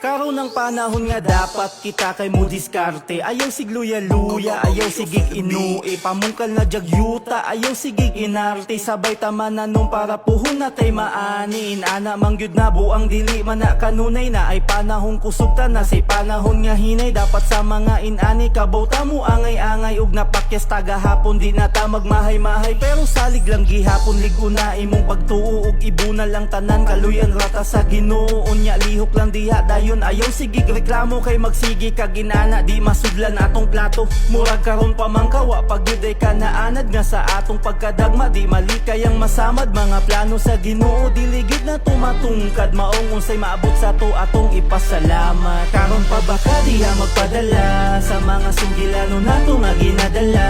Karon ng panahon nga dapat kita kay mo diskarte. Ayaw sigluya-luya, ayaw sigig inui. Pamungkal na jagyuta, ayaw sigig inarte. Sabay tamanan para puhon na tay maanin. Ana mangyud na buang dili man na kanunay na ay panahon kusugta na si panahon nga hinay. Dapat sa mga inani kabaw mo angay-angay ug napakyas tagahapon di na ta magmahay-mahay. Pero salig lang gihapon liguna imong pagtuo ug ibuna lang tanan kaluyan rata sa Ginoo. Nya lihok lang diha dayon ayaw sigig reklamo kay magsigi ka ginana di masudlan atong plato. Murag karon pa man kawa pagyuday ka naanad nga sa atong pagkadagma di mali kayang masamad mga plano sa Ginoo diligid na tumatungkad maong unsay maabot sa to atong ipasalamat. Karon pa ba ka diha magpadala sa mga sugilano nato nga ginadala.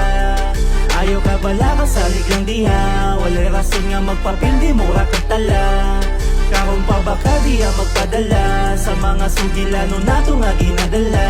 Ayaw ka bala ka salig lang diha walay rason nga magpapildi mura kag tala. Karon pa ba ka diya magpadala sa mga sugilano nato nga ginadala.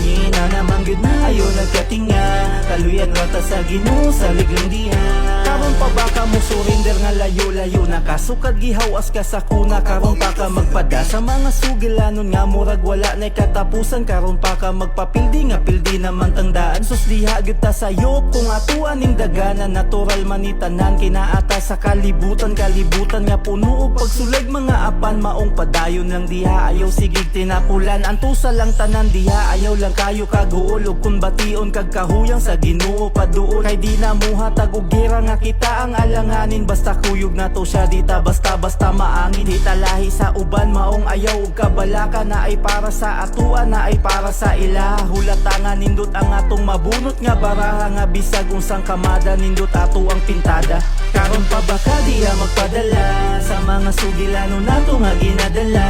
Ina naman gyud na ayo nagkatinga kaluyan rata sa Ginoo salig lang diha. Karon pa ba ka mo surrender nga layo-layo nakasukad gihawas ka sa kuna. Karon pa ka magpada sa mga sugilanon nga murag wala na katapusan. Karon pa ka magpapildi nga pildi naman tandaan sus diha gyud ta sayo kung atuan ning daganan. Natural manitanan kinaata sa kalibutan nga puno og pagsulag mga apan maong padayon lang diha. Ayaw sigig tinapulan antusa lang tanan diha. Ayaw lang kayo kaguulog kung bation kag kahuyang sa Ginoo paduol. Kay di na muhatag og gira nga kita ang alanganin. Basta kuyog na to siya dita basta maangin. Di talahi sa uban maong ayaw og kabalaka na ay para sa atuan na ay para sa ila. Hulata nindot ang atong mabunot nga baraha nga bisag unsang kamada nindot ato ang pintada. Karon pa ba ka diha magpadala sa mga sugilano nato nga ginadala.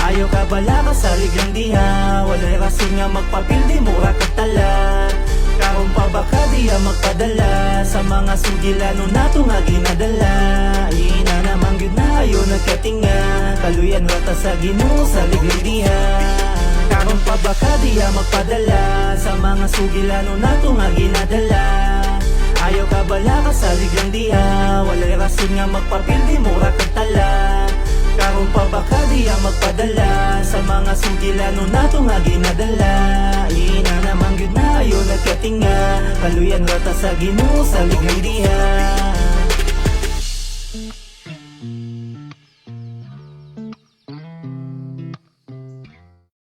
Ayaw ka bala ka salig lang diha walay rason nga magpapildi mura kag tala. Karon pa ba ka diha magpadala sa mga sugilano nato nga ginadala. Ina naman gyud na ayo nagkatinga kaluyan rata sa Ginoo salig lang diha. Karon pa ba ka diha magpadala sa mga sugilano nato nga ginadala. Ayaw ka bala ka salig lang diha walay rason nga magpapildi mura kag tala. Karon pa ba ka diha magpadala sa mga sugilano nato nga ginadala. Ina naman gyud na ayo nagkatinga kaluyan rata sa Ginoo salig lang diha.